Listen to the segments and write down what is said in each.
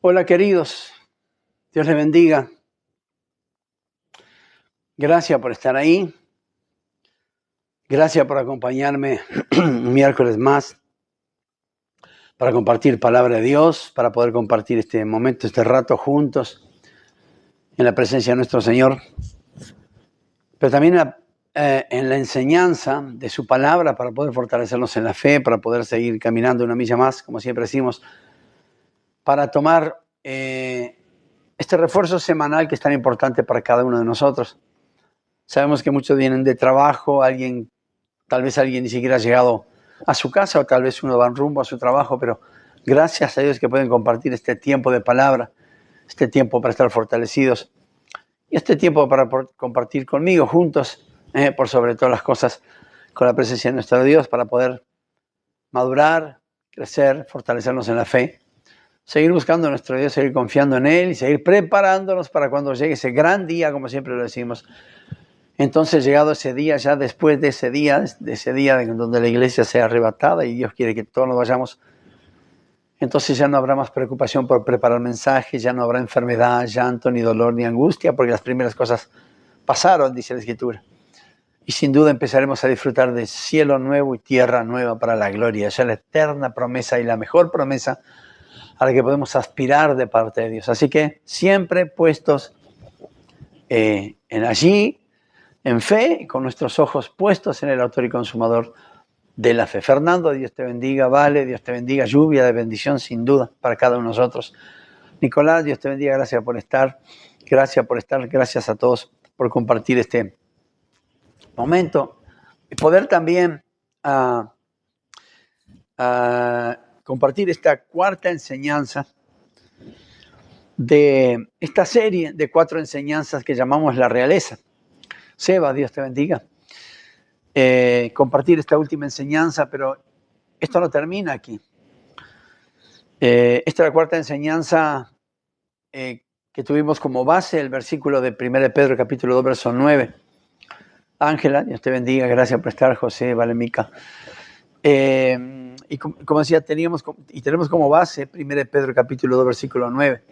Hola queridos, Dios les bendiga. Gracias por estar ahí. Gracias por acompañarme un miércoles más para compartir palabra de Dios, para poder compartir este momento, este rato juntos en la presencia de nuestro Señor. Pero también en la enseñanza de su palabra para poder fortalecernos en la fe, para poder seguir caminando una milla más, como siempre decimos, para tomar este refuerzo semanal que es tan importante para cada uno de nosotros. Sabemos que muchos vienen de trabajo, tal vez alguien ni siquiera ha llegado a su casa o tal vez uno va en rumbo a su trabajo, pero gracias a Dios que pueden compartir este tiempo de palabra, este tiempo para estar fortalecidos y este tiempo para compartir conmigo juntos, por sobre todas las cosas, con la presencia de nuestro Dios para poder madurar, crecer, fortalecernos en la fe, seguir buscando a nuestro Dios, seguir confiando en Él y seguir preparándonos para cuando llegue ese gran día, como siempre lo decimos. Entonces, llegado ese día, ya después de ese día en donde la iglesia sea arrebatada y Dios quiere que todos nos vayamos, entonces ya no habrá más preocupación por preparar mensajes, ya no habrá enfermedad, llanto, ni dolor, ni angustia, porque las primeras cosas pasaron, dice la Escritura. Y sin duda empezaremos a disfrutar de cielo nuevo y tierra nueva para la gloria. Esa es la eterna promesa y la mejor promesa a la que podemos aspirar de parte de Dios. Así que siempre puestos en allí, en fe, con nuestros ojos puestos en el autor y consumador de la fe. Fernando, Dios te bendiga. Vale, Dios te bendiga. Lluvia de bendición, sin duda, para cada uno de nosotros. Nicolás, Dios te bendiga. Gracias por estar. Gracias a todos por compartir este momento. Y poder también compartir esta cuarta enseñanza de esta serie de 4 enseñanzas que llamamos la realeza. Seba, Dios te bendiga. Compartir esta última enseñanza, pero esto no termina aquí. Esta es la cuarta enseñanza que tuvimos como base, el versículo de 1 Pedro capítulo 2, verso 9. Ángela, Dios te bendiga, gracias por estar, José, Valemica. Y como decía, tenemos como base 1 Pedro capítulo 2, versículo 9.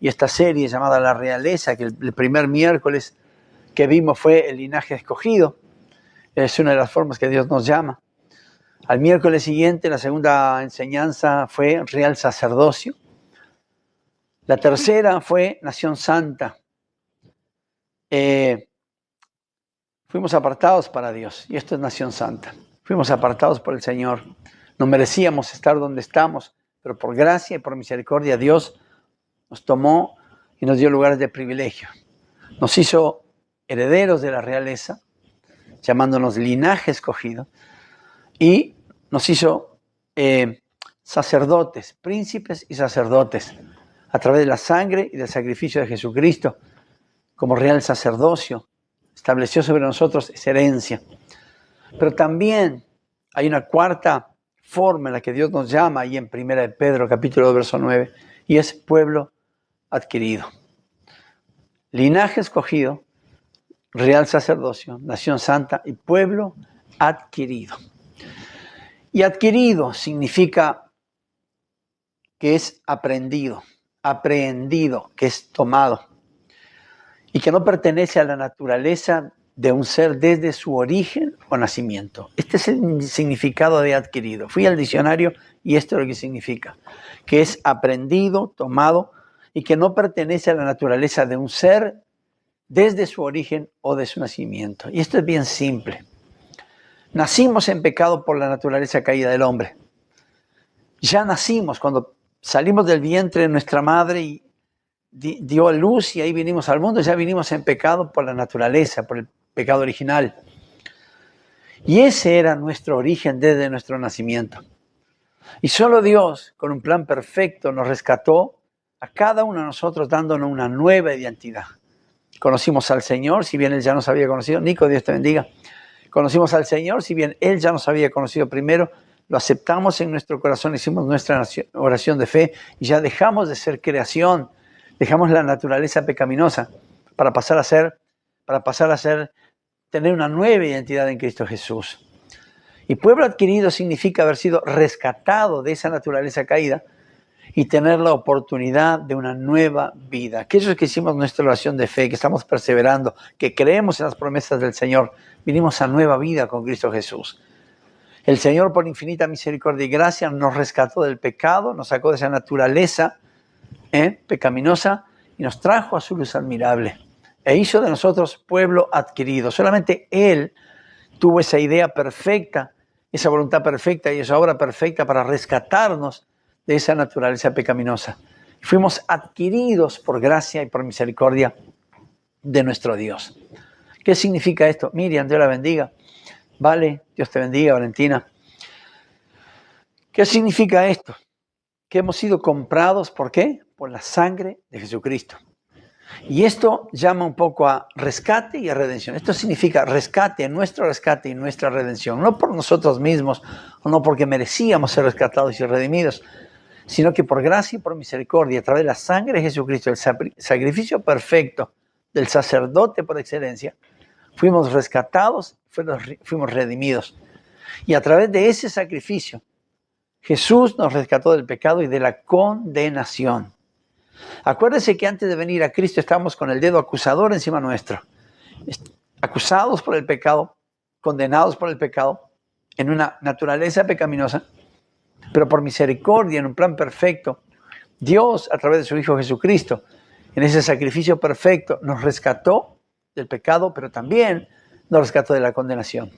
Y esta serie llamada La Realeza, que el primer miércoles que vimos fue el linaje escogido. Es una de las formas que Dios nos llama. Al miércoles siguiente, la segunda enseñanza fue real sacerdocio. La tercera fue nación santa. Fuimos apartados para Dios, y esto es nación santa. Fuimos apartados por el Señor. No merecíamos estar donde estamos, pero por gracia y por misericordia Dios nos tomó y nos dio lugares de privilegio. Nos hizo herederos de la realeza, llamándonos linaje escogido, y nos hizo sacerdotes, príncipes y sacerdotes, a través de la sangre y del sacrificio de Jesucristo, como real sacerdocio, estableció sobre nosotros esa herencia. Pero también hay una cuarta forma en la que Dios nos llama, ahí en 1 Pedro capítulo 2, verso 9, y es pueblo adquirido. Linaje escogido, real sacerdocio, nación santa y pueblo adquirido. Y adquirido significa que es aprendido, aprehendido, que es tomado, y que no pertenece a la naturaleza de un ser desde su origen o nacimiento. Este es el significado de adquirido. Fui al diccionario y esto es lo que significa, que es aprendido, tomado, y que no pertenece a la naturaleza de un ser desde su origen o de su nacimiento. Y esto es bien simple. Nacimos en pecado por la naturaleza caída del hombre. Ya nacimos cuando salimos del vientre de nuestra madre y dio a luz y ahí vinimos al mundo, ya vinimos en pecado por la naturaleza, por el pecado original. Y ese era nuestro origen desde nuestro nacimiento. Y solo Dios, con un plan perfecto, nos rescató a cada uno de nosotros dándonos una nueva identidad. Conocimos al Señor, si bien Él ya nos había conocido. Nico, Dios te bendiga. Conocimos al Señor, si bien Él ya nos había conocido primero, lo aceptamos en nuestro corazón, hicimos nuestra oración de fe y ya dejamos de ser creación, dejamos la naturaleza pecaminosa para pasar a tener una nueva identidad en Cristo Jesús. Y pueblo adquirido significa haber sido rescatado de esa naturaleza caída y tener la oportunidad de una nueva vida. Aquellos que hicimos nuestra oración de fe, que estamos perseverando, que creemos en las promesas del Señor, vinimos a nueva vida con Cristo Jesús. El Señor, por infinita misericordia y gracia, nos rescató del pecado, nos sacó de esa naturaleza pecaminosa y nos trajo a su luz admirable. E hizo de nosotros pueblo adquirido. Solamente Él tuvo esa idea perfecta, esa voluntad perfecta y esa obra perfecta para rescatarnos de esa naturaleza pecaminosa. Fuimos adquiridos por gracia y por misericordia de nuestro Dios. ¿Qué significa esto? Miriam, Dios la bendiga. Vale, Dios te bendiga, Valentina. ¿Qué significa esto? Que hemos sido comprados, ¿por qué? Por la sangre de Jesucristo. Y esto llama un poco a rescate y a redención. Esto significa rescate, nuestro rescate y nuestra redención. No por nosotros mismos, o no porque merecíamos ser rescatados y redimidos, sino que por gracia y por misericordia, a través de la sangre de Jesucristo, el sacrificio perfecto del sacerdote por excelencia, fuimos rescatados, fuimos redimidos. Y a través de ese sacrificio, Jesús nos rescató del pecado y de la condenación. Acuérdense que antes de venir a Cristo estábamos con el dedo acusador encima nuestro, acusados por el pecado, condenados por el pecado, en una naturaleza pecaminosa, pero por misericordia, en un plan perfecto, Dios, a través de su Hijo Jesucristo, en ese sacrificio perfecto, nos rescató del pecado, pero también nos rescató de la condenación.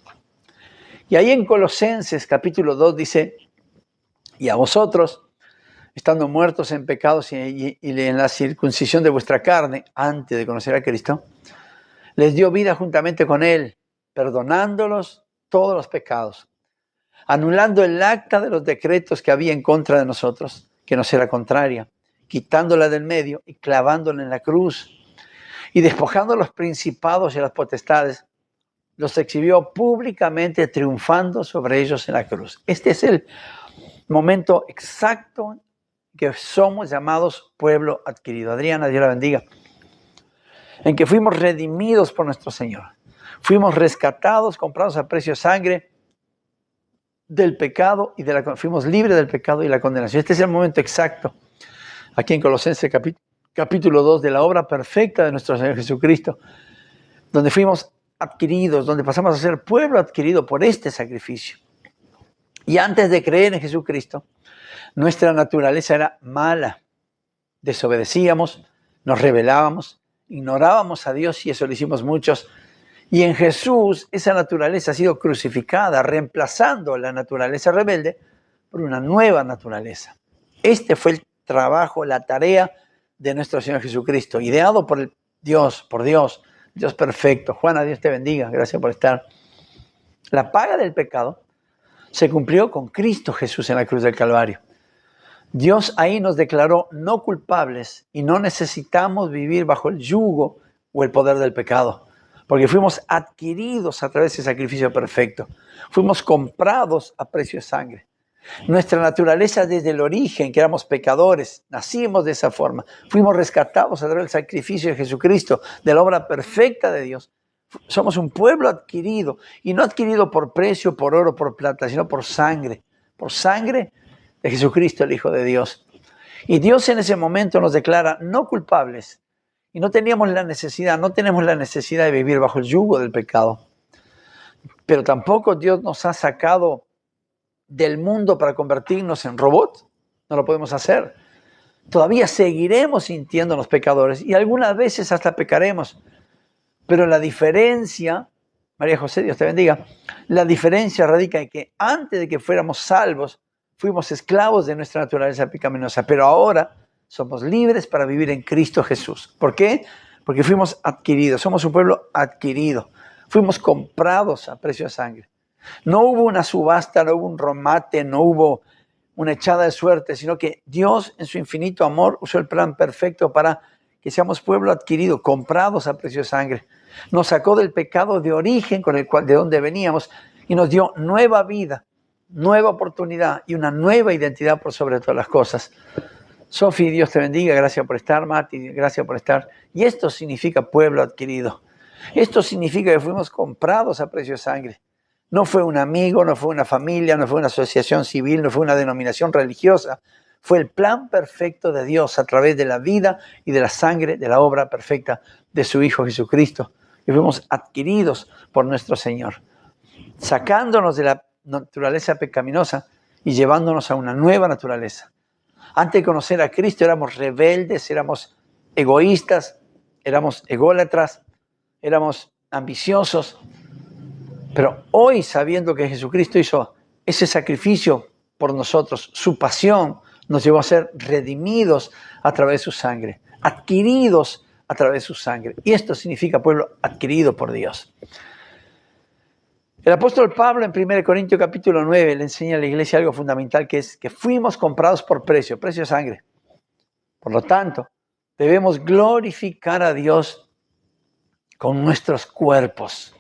Y ahí en Colosenses capítulo 2 dice, y a vosotros, estando muertos en pecados y en la circuncisión de vuestra carne, antes de conocer a Cristo, les dio vida juntamente con Él, perdonándolos todos los pecados, anulando el acta de los decretos que había en contra de nosotros, que nos era contraria, quitándola del medio y clavándola en la cruz, y despojando los principados y las potestades, los exhibió públicamente, triunfando sobre ellos en la cruz. Este es el momento exacto que somos llamados pueblo adquirido. Adriana, Dios la bendiga. En que fuimos redimidos por nuestro Señor. Fuimos rescatados, comprados a precio de sangre del pecado y fuimos libres del pecado y la condenación. Este es el momento exacto. Aquí en Colosenses capítulo 2 de la obra perfecta de nuestro Señor Jesucristo, donde fuimos adquiridos, donde pasamos a ser pueblo adquirido por este sacrificio. Y antes de creer en Jesucristo, nuestra naturaleza era mala. Desobedecíamos, nos rebelábamos, ignorábamos a Dios y eso lo hicimos muchos. Y en Jesús esa naturaleza ha sido crucificada, reemplazando la naturaleza rebelde por una nueva naturaleza. Este fue el trabajo, la tarea de nuestro Señor Jesucristo, ideado por Dios perfecto. Juana, Dios te bendiga, gracias por estar. La paga del pecado se cumplió con Cristo Jesús en la cruz del Calvario. Dios ahí nos declaró no culpables y no necesitamos vivir bajo el yugo o el poder del pecado, porque fuimos adquiridos a través de ese sacrificio perfecto. Fuimos comprados a precio de sangre. Nuestra naturaleza desde el origen, que éramos pecadores, nacimos de esa forma. Fuimos rescatados a través del sacrificio de Jesucristo, de la obra perfecta de Dios. Somos un pueblo adquirido, y no adquirido por precio, por oro, por plata, sino por sangre de Jesucristo, el Hijo de Dios. Y Dios en ese momento nos declara no culpables, y no tenemos la necesidad de vivir bajo el yugo del pecado. Pero tampoco Dios nos ha sacado del mundo para convertirnos en robots. No lo podemos hacer. Todavía seguiremos sintiéndonos pecadores y algunas veces hasta pecaremos. Pero la diferencia, María José, Dios te bendiga, la diferencia radica en que antes de que fuéramos salvos, fuimos esclavos de nuestra naturaleza pecaminosa, pero ahora somos libres para vivir en Cristo Jesús. ¿Por qué? Porque fuimos adquiridos, somos un pueblo adquirido, fuimos comprados a precio de sangre. No hubo una subasta, no hubo un remate, no hubo una echada de suerte, sino que Dios en su infinito amor usó el plan perfecto para que seamos pueblo adquirido, comprados a precio de sangre. Nos sacó del pecado de origen de donde veníamos y nos dio nueva vida, nueva oportunidad y una nueva identidad por sobre todas las cosas. Sofi, Dios te bendiga, gracias por estar. Mati, gracias por estar. Y esto significa pueblo adquirido. Esto significa que fuimos comprados a precio de sangre. No fue un amigo, no fue una familia, no fue una asociación civil, no fue una denominación religiosa. Fue el plan perfecto de Dios a través de la vida y de la sangre, de la obra perfecta de su Hijo Jesucristo. Y fuimos adquiridos por nuestro Señor, sacándonos de la naturaleza pecaminosa y llevándonos a una nueva naturaleza. Antes de conocer a Cristo éramos rebeldes, éramos egoístas, éramos ególatras, éramos ambiciosos. Pero hoy, sabiendo que Jesucristo hizo ese sacrificio por nosotros, su pasión nos llevó a ser redimidos a través de su sangre, adquiridos a través de su sangre. Y esto significa pueblo adquirido por Dios. El apóstol Pablo en 1 Corintios capítulo 9 le enseña a la iglesia algo fundamental, que es que fuimos comprados por precio de sangre. Por lo tanto, debemos glorificar a Dios con nuestros cuerpos.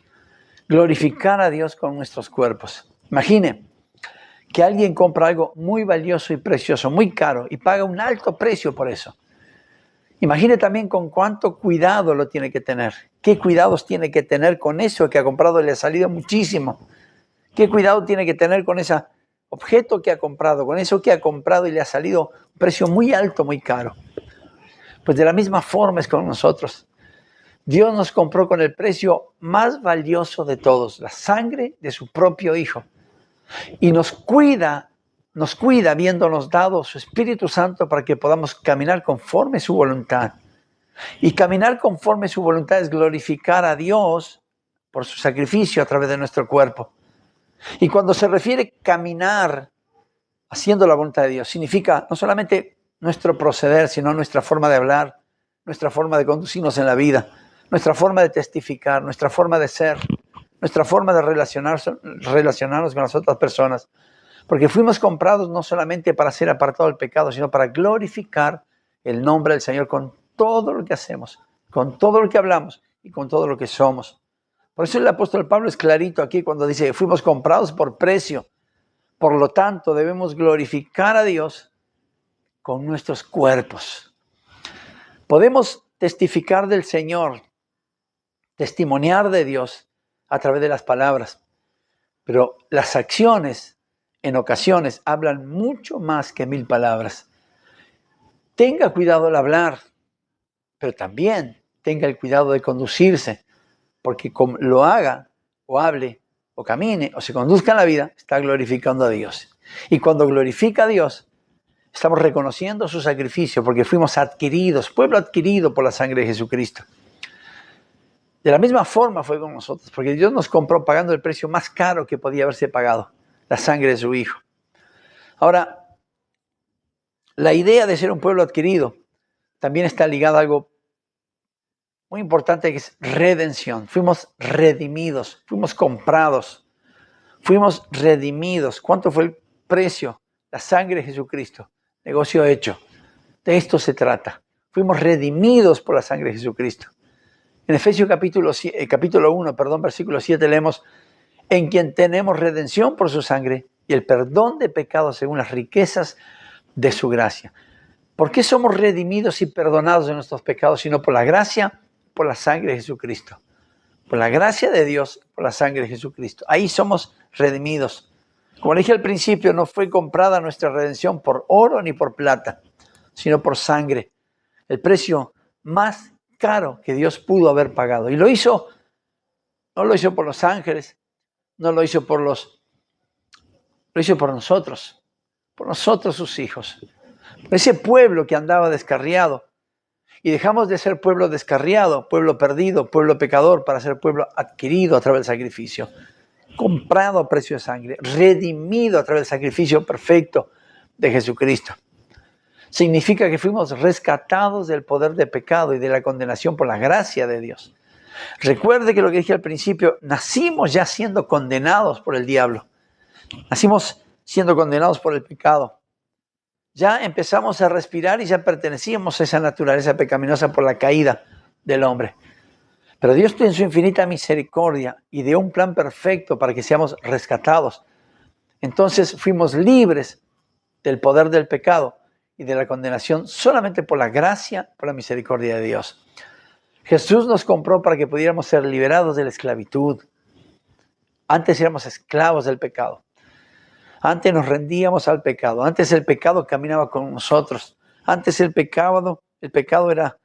Glorificar a Dios con nuestros cuerpos. Imagine que alguien compra algo muy valioso y precioso, muy caro, y paga un alto precio por eso. Imagine también con cuánto cuidado lo tiene que tener. ¿Qué cuidados tiene que tener con eso que ha comprado? Le ha salido muchísimo. ¿Qué cuidado tiene que tener con ese objeto que ha comprado? Con eso que ha comprado y le ha salido un precio muy alto, muy caro. Pues de la misma forma es con nosotros. Dios nos compró con el precio más valioso de todos, la sangre de su propio Hijo. Y nos cuida habiéndonos dado su Espíritu Santo para que podamos caminar conforme su voluntad. Y caminar conforme su voluntad es glorificar a Dios por su sacrificio a través de nuestro cuerpo. Y cuando se refiere caminar haciendo la voluntad de Dios, significa no solamente nuestro proceder, sino nuestra forma de hablar, nuestra forma de conducirnos en la vida, nuestra forma de testificar, nuestra forma de ser, nuestra forma de relacionarnos con las otras personas. Porque fuimos comprados no solamente para ser apartados del pecado, sino para glorificar el nombre del Señor con todo lo que hacemos, con todo lo que hablamos y con todo lo que somos. Por eso el apóstol Pablo es clarito aquí cuando dice, fuimos comprados por precio. Por lo tanto, debemos glorificar a Dios con nuestros cuerpos. Podemos testificar del Señor, testimoniar de Dios a través de las palabras, pero las acciones en ocasiones hablan mucho más que 1000 palabras. Tenga cuidado al hablar, pero también tenga el cuidado de conducirse, porque como lo haga o hable o camine o se conduzca en la vida, está glorificando a Dios. Y cuando glorifica a Dios, estamos reconociendo su sacrificio porque fuimos adquiridos, pueblo adquirido por la sangre de Jesucristo. De la misma forma fue con nosotros, porque Dios nos compró pagando el precio más caro que podía haberse pagado, la sangre de su Hijo. Ahora, la idea de ser un pueblo adquirido también está ligada a algo muy importante, que es redención. Fuimos redimidos, fuimos comprados, fuimos redimidos. ¿Cuánto fue el precio? La sangre de Jesucristo. Negocio hecho. De esto se trata. Fuimos redimidos por la sangre de Jesucristo. En Efesios capítulo 1, versículo 7 leemos, en quien tenemos redención por su sangre y el perdón de pecados según las riquezas de su gracia. ¿Por qué somos redimidos y perdonados de nuestros pecados? Sino por la gracia, por la sangre de Jesucristo. Por la gracia de Dios, por la sangre de Jesucristo. Ahí somos redimidos. Como dije al principio, no fue comprada nuestra redención por oro ni por plata, sino por sangre. El precio más caro que Dios pudo haber pagado. Y lo hizo, no lo hizo por los ángeles, no lo hizo por lo hizo por nosotros sus hijos. Ese pueblo que andaba descarriado. Y dejamos de ser pueblo descarriado, pueblo perdido, pueblo pecador, para ser pueblo adquirido a través del sacrificio. Comprado a precio de sangre, redimido a través del sacrificio perfecto de Jesucristo. Significa que fuimos rescatados del poder de pecado y de la condenación por la gracia de Dios. Recuerde que lo que dije al principio, nacimos ya siendo condenados por el diablo. Nacimos siendo condenados por el pecado. Ya empezamos a respirar y ya pertenecíamos a esa naturaleza pecaminosa por la caída del hombre. Pero Dios en su infinita misericordia ideó un plan perfecto para que seamos rescatados. Entonces fuimos libres del poder del pecado y de la condenación solamente por la gracia, por la misericordia de Dios. Jesús nos compró para que pudiéramos ser liberados de la esclavitud. Antes éramos esclavos del pecado. Antes nos rendíamos al pecado. Antes el pecado caminaba con nosotros. Antes el pecado era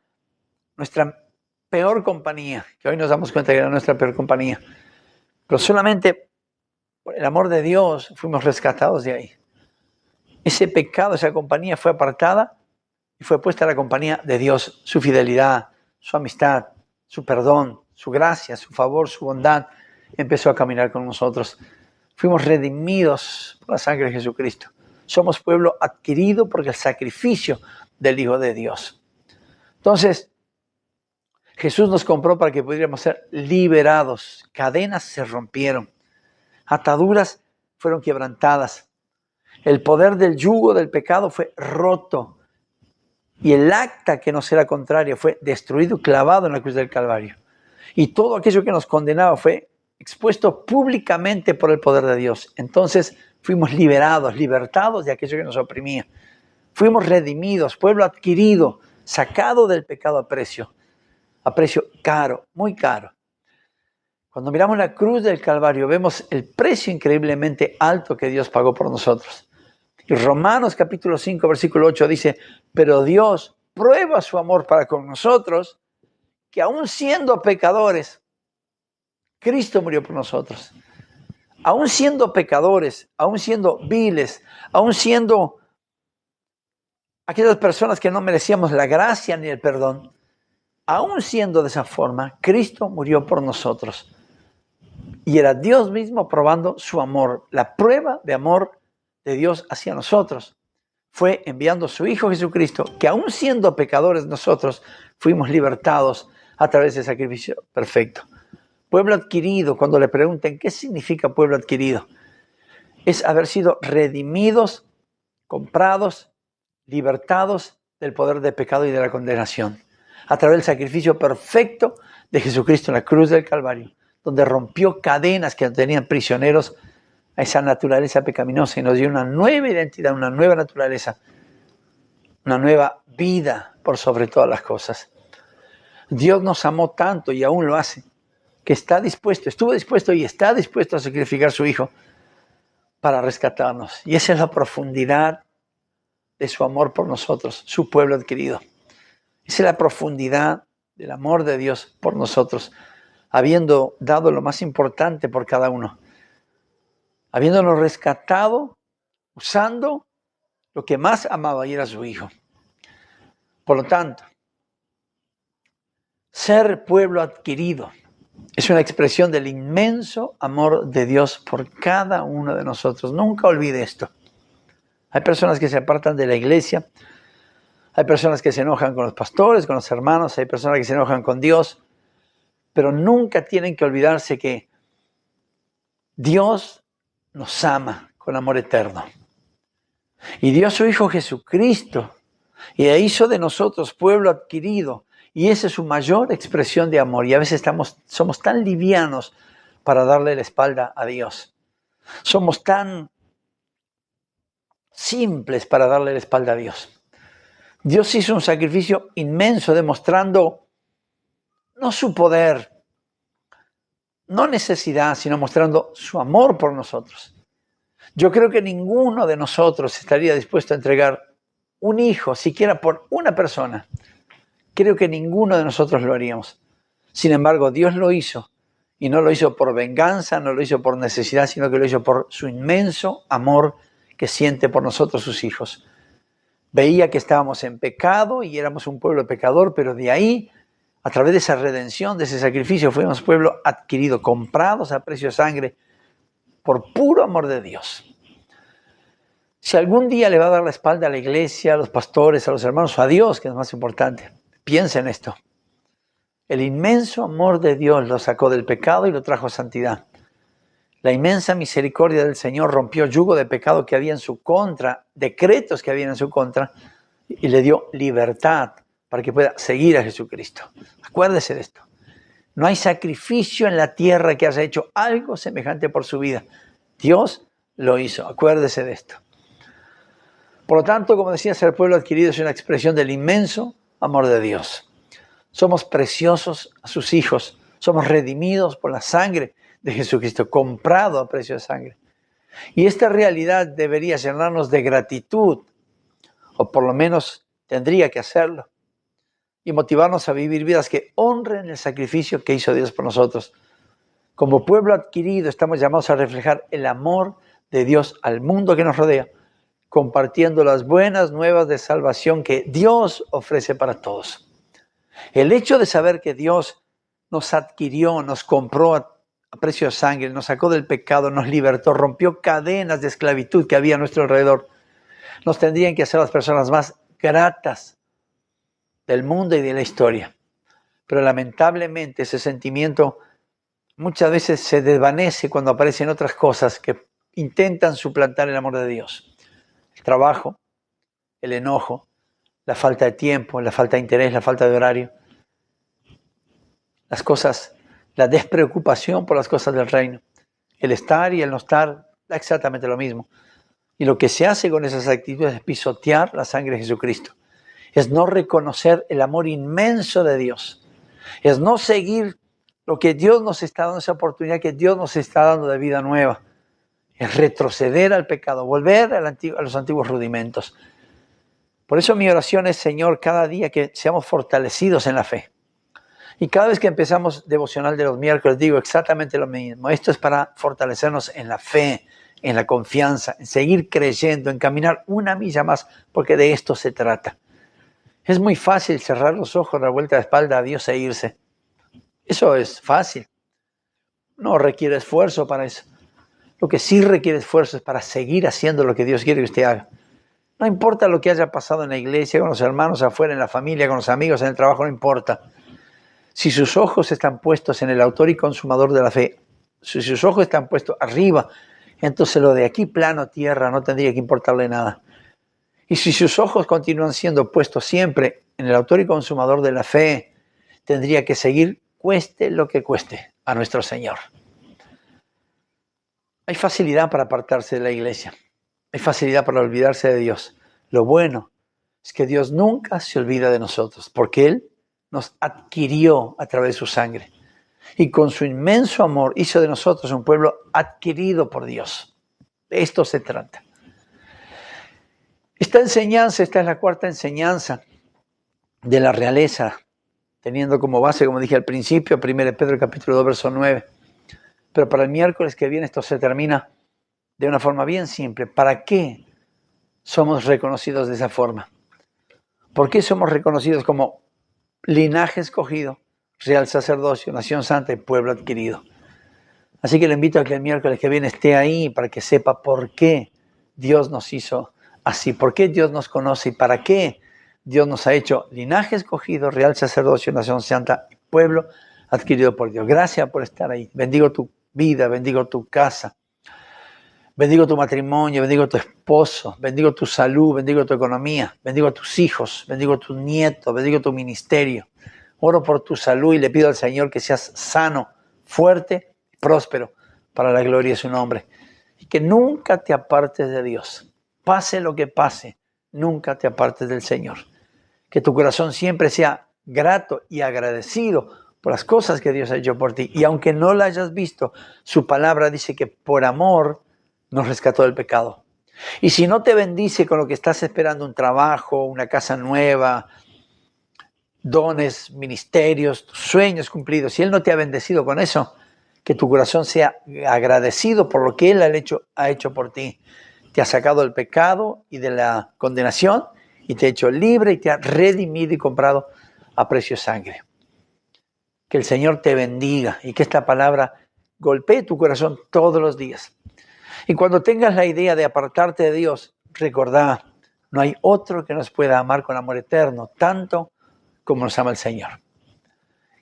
nuestra peor compañía, que hoy nos damos cuenta que era nuestra peor compañía. Pero solamente por el amor de Dios fuimos rescatados de ahí. Ese pecado, esa compañía fue apartada y fue puesta a la compañía de Dios, su fidelidad, su amistad, su perdón, su gracia, su favor, su bondad. Empezó a caminar con nosotros. Fuimos redimidos por la sangre de Jesucristo. Somos pueblo adquirido por el sacrificio del Hijo de Dios. Entonces, Jesús nos compró para que pudiéramos ser liberados. Cadenas se rompieron. Ataduras fueron quebrantadas. El poder del yugo del pecado fue roto. Y el acta que nos era contrario fue destruido, clavado en la cruz del Calvario. Y todo aquello que nos condenaba fue expuesto públicamente por el poder de Dios. Entonces fuimos liberados, libertados de aquello que nos oprimía. Fuimos redimidos, pueblo adquirido, sacado del pecado a precio caro, muy caro. Cuando miramos la cruz del Calvario, vemos el precio increíblemente alto que Dios pagó por nosotros. Y Romanos capítulo 5, versículo 8 dice, pero Dios prueba su amor para con nosotros, que aún siendo pecadores, Cristo murió por nosotros. Aún siendo pecadores, aún siendo viles, aún siendo aquellas personas que no merecíamos la gracia ni el perdón, aún siendo de esa forma, Cristo murió por nosotros. Y era Dios mismo probando su amor. La prueba de amor de Dios hacia nosotros fue enviando a su Hijo Jesucristo, que aún siendo pecadores nosotros, fuimos libertados a través del sacrificio perfecto. Pueblo adquirido, cuando le pregunten qué significa pueblo adquirido, es haber sido redimidos, comprados, libertados del poder del pecado y de la condenación, a través del sacrificio perfecto de Jesucristo en la cruz del Calvario, donde rompió cadenas que tenían prisioneros a esa naturaleza pecaminosa y nos dio una nueva identidad, una nueva naturaleza, una nueva vida por sobre todas las cosas. Dios nos amó tanto y aún lo hace, que estuvo dispuesto y está dispuesto a sacrificar a su Hijo para rescatarnos. Y esa es la profundidad de su amor por nosotros, su pueblo adquirido. Esa es la profundidad del amor de Dios por nosotros, habiendo dado lo más importante por cada uno, habiéndonos rescatado, usando lo que más amaba y era su Hijo. Por lo tanto, ser pueblo adquirido es una expresión del inmenso amor de Dios por cada uno de nosotros. Nunca olvide esto. Hay personas que se apartan de la iglesia, hay personas que se enojan con los pastores, con los hermanos, hay personas que se enojan con Dios, pero nunca tienen que olvidarse que Dios nos ama con amor eterno. Y dio a su Hijo Jesucristo y hizo de nosotros pueblo adquirido. Y esa es su mayor expresión de amor. Y a veces somos tan livianos para darle la espalda a Dios. Somos tan simples para darle la espalda a Dios. Dios hizo un sacrificio inmenso demostrando no su poder, no necesidad, sino mostrando su amor por nosotros. Yo creo que ninguno de nosotros estaría dispuesto a entregar un hijo, siquiera por una persona. Creo que ninguno de nosotros lo haríamos. Sin embargo, Dios lo hizo. Y no lo hizo por venganza, no lo hizo por necesidad, sino que lo hizo por su inmenso amor que siente por nosotros, sus hijos. Veía que estábamos en pecado y éramos un pueblo pecador, pero de ahí, a través de esa redención, de ese sacrificio, fuimos pueblo adquirido, comprados a precio de sangre, por puro amor de Dios. Si algún día le va a dar la espalda a la iglesia, a los pastores, a los hermanos, o a Dios, que es más importante, piensa en esto. El inmenso amor de Dios lo sacó del pecado y lo trajo a santidad. La inmensa misericordia del Señor rompió el yugo de pecado que había en su contra, decretos que había en su contra, y le dio libertad para que pueda seguir a Jesucristo. Acuérdese de esto. No hay sacrificio en la tierra que haya hecho algo semejante por su vida. Dios lo hizo. Acuérdese de esto. Por lo tanto, como decía, ser pueblo adquirido es una expresión del inmenso amor de Dios. Somos preciosos a sus hijos. Somos redimidos por la sangre de Jesucristo, comprado a precio de sangre. Y esta realidad debería llenarnos de gratitud, o por lo menos tendría que hacerlo, y motivarnos a vivir vidas que honren el sacrificio que hizo Dios por nosotros. Como pueblo adquirido estamos llamados a reflejar el amor de Dios al mundo que nos rodea, compartiendo las buenas nuevas de salvación que Dios ofrece para todos. El hecho de saber que Dios nos adquirió, nos compró a precio de sangre, nos sacó del pecado, nos libertó, rompió cadenas de esclavitud que había a nuestro alrededor, nos tendrían que hacer las personas más gratas del mundo y de la historia. Pero lamentablemente ese sentimiento muchas veces se desvanece cuando aparecen otras cosas que intentan suplantar el amor de Dios. El trabajo, el enojo, la falta de tiempo, la falta de interés, la falta de horario. Las cosas, la despreocupación por las cosas del reino. El estar y el no estar, da exactamente lo mismo. Y lo que se hace con esas actitudes es pisotear la sangre de Jesucristo. Es no reconocer el amor inmenso de Dios. Es no seguir lo que Dios nos está dando, esa oportunidad que Dios nos está dando de vida nueva. Es retroceder al pecado, volver a los antiguos rudimentos. Por eso mi oración es, Señor, cada día que seamos fortalecidos en la fe. Y cada vez que empezamos devocional de los miércoles digo exactamente lo mismo. Esto es para fortalecernos en la fe, en la confianza, en seguir creyendo, en caminar una milla más, porque de esto se trata. Es muy fácil cerrar los ojos, dar vuelta de espalda a Dios e irse. Eso es fácil. No requiere esfuerzo para eso. Lo que sí requiere esfuerzo es para seguir haciendo lo que Dios quiere que usted haga. No importa lo que haya pasado en la iglesia, con los hermanos afuera, en la familia, con los amigos, en el trabajo, no importa. Si sus ojos están puestos en el autor y consumador de la fe, si sus ojos están puestos arriba, entonces lo de aquí plano tierra no tendría que importarle nada. Y si sus ojos continúan siendo puestos siempre en el autor y consumador de la fe, tendría que seguir cueste lo que cueste a nuestro Señor. Hay facilidad para apartarse de la iglesia. Hay facilidad para olvidarse de Dios. Lo bueno es que Dios nunca se olvida de nosotros, porque Él nos adquirió a través de su sangre. Y con su inmenso amor hizo de nosotros un pueblo adquirido por Dios. De esto se trata. Esta enseñanza, esta es la cuarta enseñanza de la realeza, teniendo como base, como dije al principio, 1 Pedro capítulo 2, verso 9. Pero para el miércoles que viene esto se termina de una forma bien simple. ¿Para qué somos reconocidos de esa forma? ¿Por qué somos reconocidos como linaje escogido, real sacerdocio, nación santa y pueblo adquirido? Así que le invito a que el miércoles que viene esté ahí para que sepa por qué Dios nos hizo así, por qué Dios nos conoce y para qué Dios nos ha hecho linaje escogido, real sacerdocio, nación santa y pueblo adquirido por Dios. Gracias por estar ahí. Bendigo tu vida, bendigo tu casa, bendigo tu matrimonio, bendigo tu esposo, bendigo tu salud, bendigo tu economía, bendigo a tus hijos, bendigo a tus nietos, bendigo tu ministerio. Oro por tu salud y le pido al Señor que seas sano, fuerte y próspero para la gloria de su nombre. Y que nunca te apartes de Dios. Pase lo que pase, nunca te apartes del Señor. Que tu corazón siempre sea grato y agradecido por las cosas que Dios ha hecho por ti. Y aunque no la hayas visto, su palabra dice que por amor nos rescató del pecado. Y si no te bendice con lo que estás esperando, un trabajo, una casa nueva, dones, ministerios, sueños cumplidos, si Él no te ha bendecido con eso, que tu corazón sea agradecido por lo que Él ha hecho por ti. Te ha sacado del pecado y de la condenación y te ha hecho libre y te ha redimido y comprado a precio de sangre. Que el Señor te bendiga y que esta palabra golpee tu corazón todos los días. Y cuando tengas la idea de apartarte de Dios, recordá, no hay otro que nos pueda amar con amor eterno, tanto como nos ama el Señor.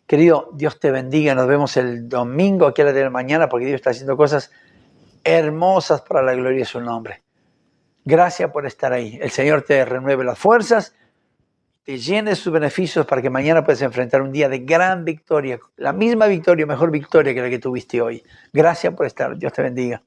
Querido, Dios te bendiga. Nos vemos el domingo aquí a las 10 de la mañana porque Dios está haciendo cosas hermosas para la gloria de su nombre. Gracias por estar ahí. El Señor te renueve las fuerzas, te llene de sus beneficios para que mañana puedas enfrentar un día de gran victoria. La misma victoria, mejor victoria que la que tuviste hoy. Gracias por estar. Dios te bendiga.